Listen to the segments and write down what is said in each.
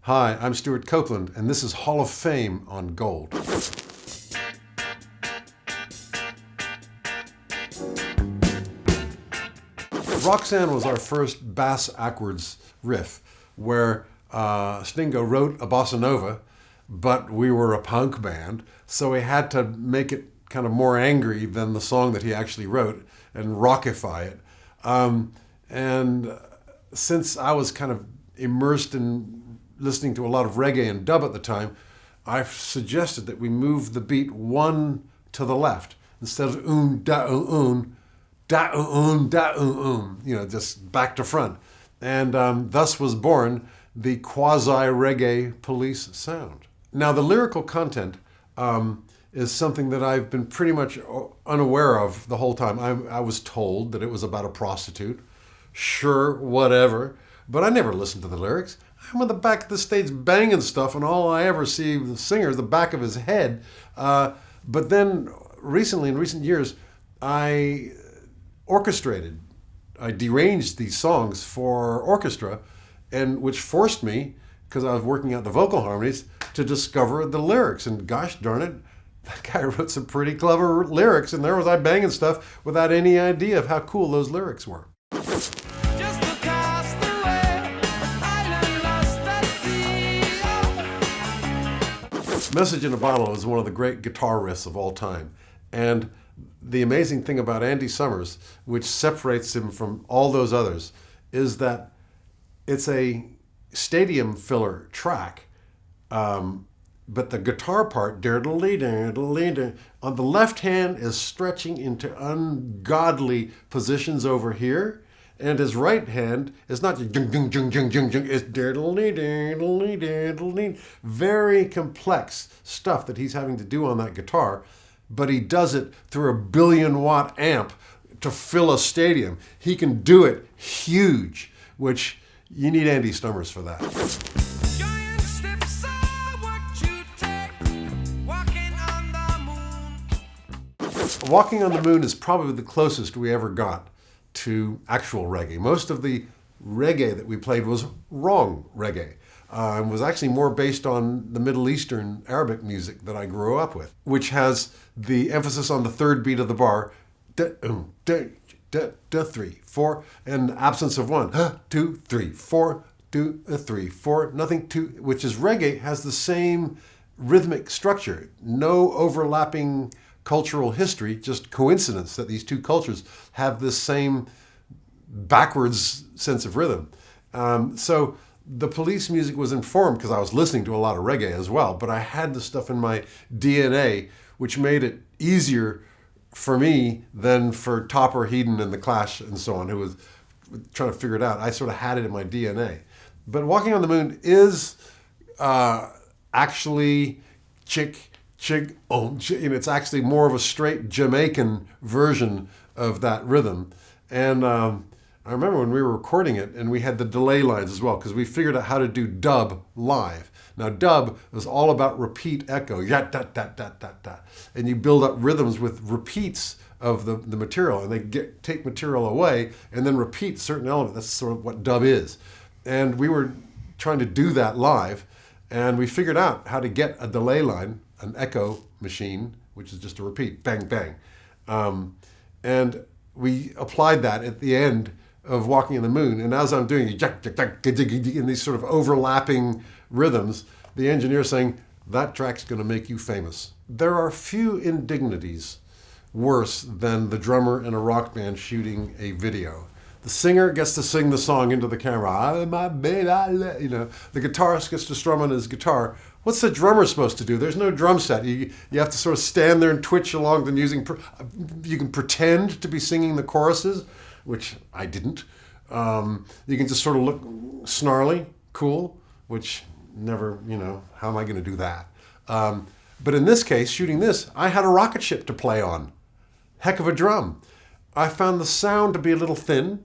Hi, I'm Stewart Copeland, and this is Hall of Fame on Gold. Roxanne was our first bass-ackwards riff, where Stingo wrote a bossa nova, but we were a punk band, so we had to make it kind of more angry than the song that he actually wrote and rockify it. And since I was kind of immersed in listening to a lot of reggae and dub at the time, I've suggested that we move the beat one to the left instead of da just back to front. And thus was born the quasi-reggae police sound. Now, the lyrical content is something that I've been pretty much unaware of the whole time. I was told that it was about a prostitute. Sure, whatever. But I never listened to the lyrics. I'm on the back of the stage banging stuff, and all I ever see of the singer is the back of his head. But then recently, in recent years, I deranged these songs for orchestra, and which forced me, because I was working out the vocal harmonies, to discover the lyrics. And gosh darn it, that guy wrote some pretty clever lyrics, and there was I banging stuff without any idea of how cool those lyrics were. Message in a Bottle is one of the great guitar riffs of all time. And the amazing thing about Andy Summers, which separates him from all those others, is that it's a stadium filler track, but the guitar part, on the left hand is stretching into ungodly positions over here, and his right hand is not just it's very complex stuff that he's having to do on that guitar, but he does it through a 1,000,000,000-watt amp to fill a stadium. He can do it huge, which you need Andy Summers for that. Walking on the Moon is probably the closest we ever got to actual reggae. Most of the reggae that we played was wrong reggae. And was actually more based on the Middle Eastern Arabic music that I grew up with, which has the emphasis on the third beat of the bar, 3, 4, and absence of 1, 2, 3, 4, 2, 3, 4, nothing, 2, which is reggae, has the same rhythmic structure, no overlapping cultural history, just coincidence that these two cultures have this same backwards sense of rhythm. So the police music was informed because I was listening to a lot of reggae as well, but I had the stuff in my DNA, which made it easier for me than for Topper, Headon, and The Clash and so on, who was trying to figure it out. I sort of had it in my DNA. But Walking on the Moon is actually it's actually more of a straight Jamaican version of that rhythm. And I remember when we were recording it, and we had the delay lines as well, because we figured out how to do dub live. Now, dub was all about repeat echo, and you build up rhythms with repeats of the material, and they take material away and then repeat certain elements. That's sort of what dub is. And we were trying to do that live, and we figured out how to get a delay line, an echo machine, which is just a repeat, bang, bang. And we applied that at the end of Walking on the Moon. And as I'm doing in these sort of overlapping rhythms, the engineer saying, that track's going to make you famous. There are few indignities worse than the drummer in a rock band shooting a video. The singer gets to sing the song into the camera. My baby, the guitarist gets to strum on his guitar. What's the drummer supposed to do? There's no drum set. You have to sort of stand there and twitch along. Then you can pretend to be singing the choruses, which I didn't. You can just sort of look snarly, cool, which never, how am I going to do that? But in this case, shooting this, I had a rocket ship to play on. Heck of a drum. I found the sound to be a little thin,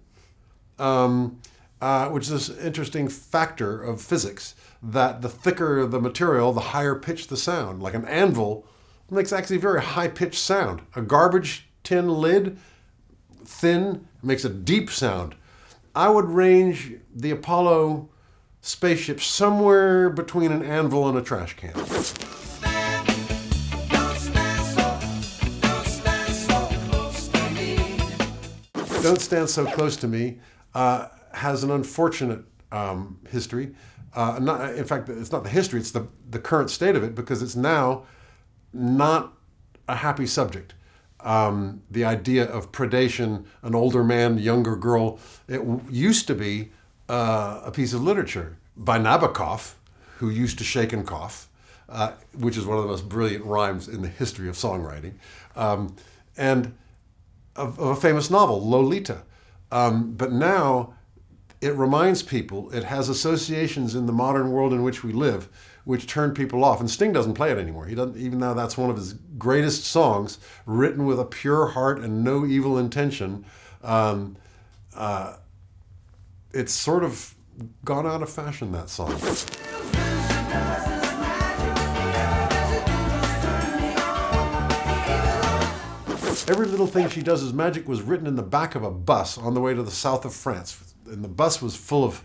which is an interesting factor of physics, that the thicker the material, the higher pitched the sound. Like an anvil makes actually a very high-pitched sound. A garbage tin lid, thin, makes a deep sound. I would range the Apollo spaceship somewhere between an anvil and a trash can. Don't Stand So Close to Me has an unfortunate history. In fact, it's not the history, it's the current state of it, because it's now not a happy subject. The idea of predation, an older man, younger girl, it used to be a piece of literature by Nabokov, who used to shake and cough, which is one of the most brilliant rhymes in the history of songwriting, and of a famous novel, Lolita. But now it reminds people, it has associations in the modern world in which we live, which turn people off. And Sting doesn't play it anymore. He doesn't, even though that's one of his greatest songs, written with a pure heart and no evil intention. It's sort of gone out of fashion, that song. Every Little Thing She Does Is Magic was written in the back of a bus on the way to the south of France. And the bus was full of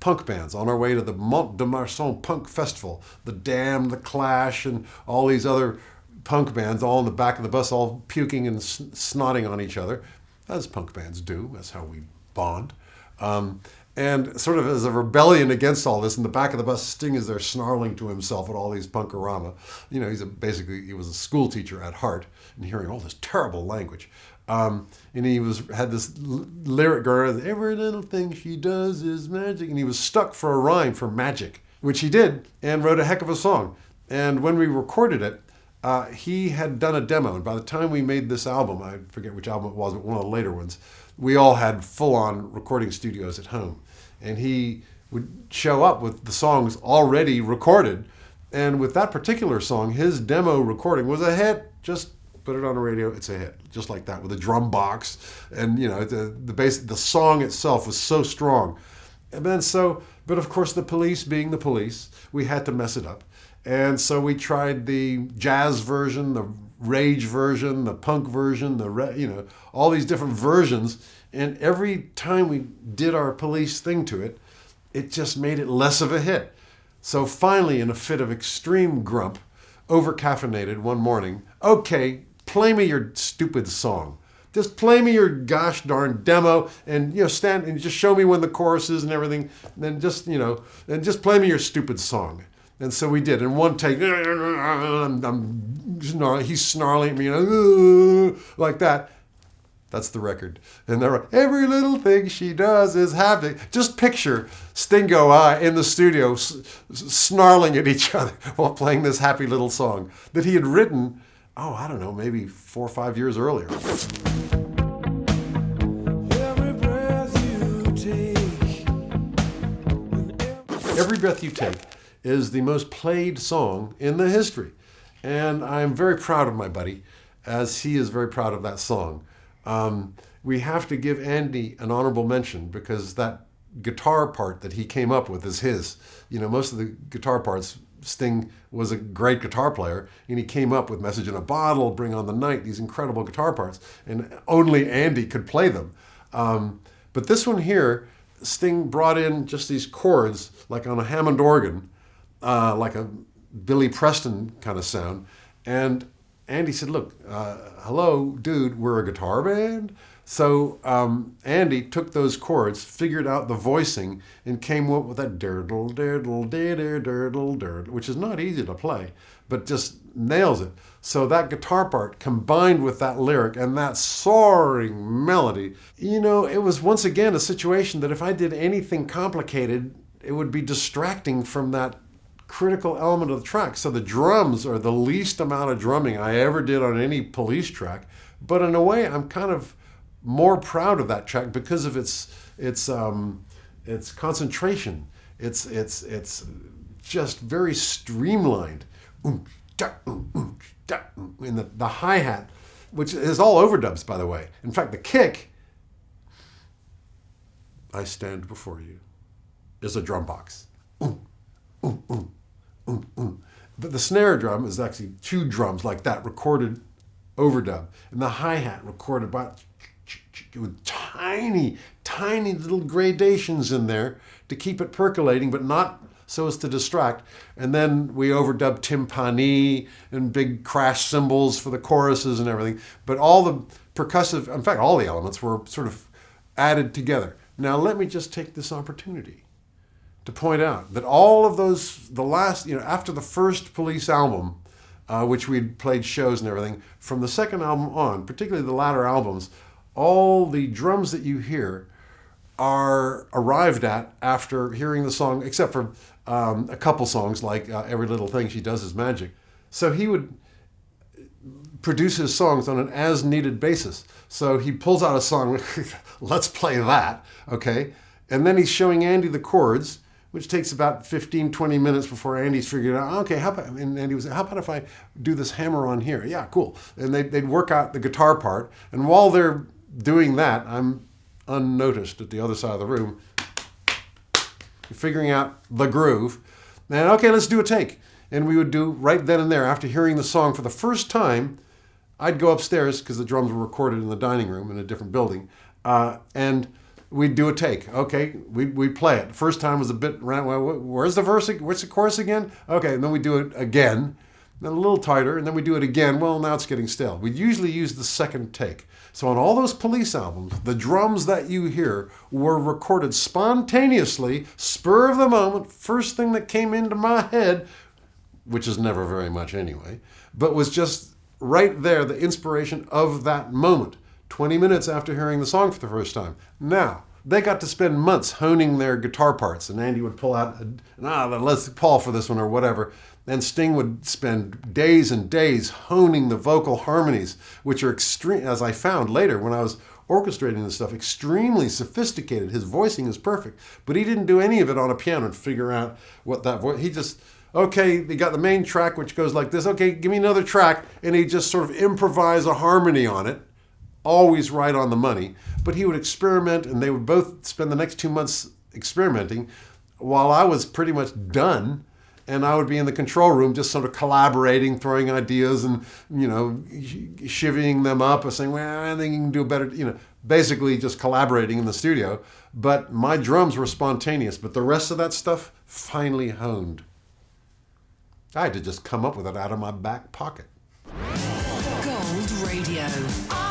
punk bands on our way to the Mont de Marsan Punk Festival. The Damned, the Clash, and all these other punk bands all in the back of the bus, all puking and snotting on each other, as punk bands do. That's how we bond. And sort of as a rebellion against all this, in the back of the bus, Sting is there snarling to himself at all these punkorama. You know, he was a school teacher at heart, and hearing all this terrible language. And he had this lyric going, every little thing she does is magic. And he was stuck for a rhyme for magic, which he did, and wrote a heck of a song. And when we recorded it, he had done a demo. And by the time we made this album, I forget which album it was, but one of the later ones, we all had full-on recording studios at home. And he would show up with the songs already recorded. And with that particular song, his demo recording was a hit. Just put it on the radio, it's a hit. Just like that, with a drum box. And, you know, the song itself was so strong. And then but of course, the Police being the Police, we had to mess it up. And so we tried the jazz version, the rage version, the punk version, all these different versions. And every time we did our Police thing to it, it just made it less of a hit. So finally, in a fit of extreme grump, over-caffeinated one morning, okay, play me your stupid song. Just play me your gosh darn demo, and stand and just show me when the chorus is and everything. And then and just play me your stupid song. And so we did. In one take, he's snarling at me, like that. That's the record. And they're like, every little thing she does is happy. Just picture Stingo in the studio snarling at each other while playing this happy little song that he had written, I don't know, maybe 4 or 5 years earlier. Every Breath You Take is the most played song in the history. And I'm very proud of my buddy, as he is very proud of that song. We have to give Andy an honorable mention, because that guitar part that he came up with is his. Most of the guitar parts, Sting was a great guitar player, and he came up with Message in a Bottle, Bring on the Night, these incredible guitar parts, and only Andy could play them. But this one here, Sting brought in just these chords, like on a Hammond organ, like a Billy Preston kind of sound, and Andy said, look, hello, dude, we're a guitar band. So Andy took those chords, figured out the voicing, and came up with that dirdle, dirdle, dirdle, dirdle, dirdle, which is not easy to play, but just nails it. So that guitar part combined with that lyric and that soaring melody, it was once again a situation that if I did anything complicated, it would be distracting from that critical element of the track. So the drums are the least amount of drumming I ever did on any Police track. But in a way, I'm kind of more proud of that track because of its concentration. It's just very streamlined. In the hi-hat, which is all overdubs, by the way. In fact, the kick, I stand before you, is a drum box. But the snare drum is actually 2 drums like that, recorded overdub. And the hi-hat recorded by with tiny little gradations in there to keep it percolating, but not so as to distract. And then we overdubbed timpani and big crash cymbals for the choruses and everything. But all the percussive, in fact, all the elements were sort of added together. Now, let me just take this opportunity to point out that all of those, the last, after the first Police album, which we'd played shows and everything, from the second album on, particularly the latter albums, all the drums that you hear are arrived at after hearing the song, except for a couple songs like Every Little Thing She Does Is Magic. So he would produce his songs on an as-needed basis. So he pulls out a song, let's play that, okay? And then he's showing Andy the chords, which takes about 15, 20 minutes before Andy's figured out, okay, and Andy was, how about if I do this hammer on here? Yeah, cool. And they'd work out the guitar part. And while they're doing that, I'm unnoticed at the other side of the room, figuring out the groove. And okay, let's do a take. And we would do right then and there, after hearing the song for the first time, I'd go upstairs, because the drums were recorded in the dining room in a different building, and we'd do a take. Okay, we'd play it. The first time was a bit, where's the verse, where's the chorus again? Okay, and then we do it again, then a little tighter, and then we do it again. Well, now it's getting stale. We'd usually use the second take. So on all those Police albums, the drums that you hear were recorded spontaneously, spur of the moment, first thing that came into my head, which is never very much anyway, but was just right there, the inspiration of that moment, 20 minutes after hearing the song for the first time. Now, they got to spend months honing their guitar parts, and Andy would pull out the Les Paul for this one or whatever, and Sting would spend days and days honing the vocal harmonies, which are extreme, as I found later when I was orchestrating this stuff, extremely sophisticated. His voicing is perfect, but he didn't do any of it on a piano and figure out what that voice, he just, okay, they got the main track, which goes like this, okay, give me another track, and he just sort of improvise a harmony on it, always right on the money. But he would experiment, and they would both spend the next 2 months experimenting while I was pretty much done, and I would be in the control room just sort of collaborating, throwing ideas and, chivying them up and saying, well, I think you can do better, basically just collaborating in the studio. But my drums were spontaneous, but the rest of that stuff finely honed. I had to just come up with it out of my back pocket. Gold Radio.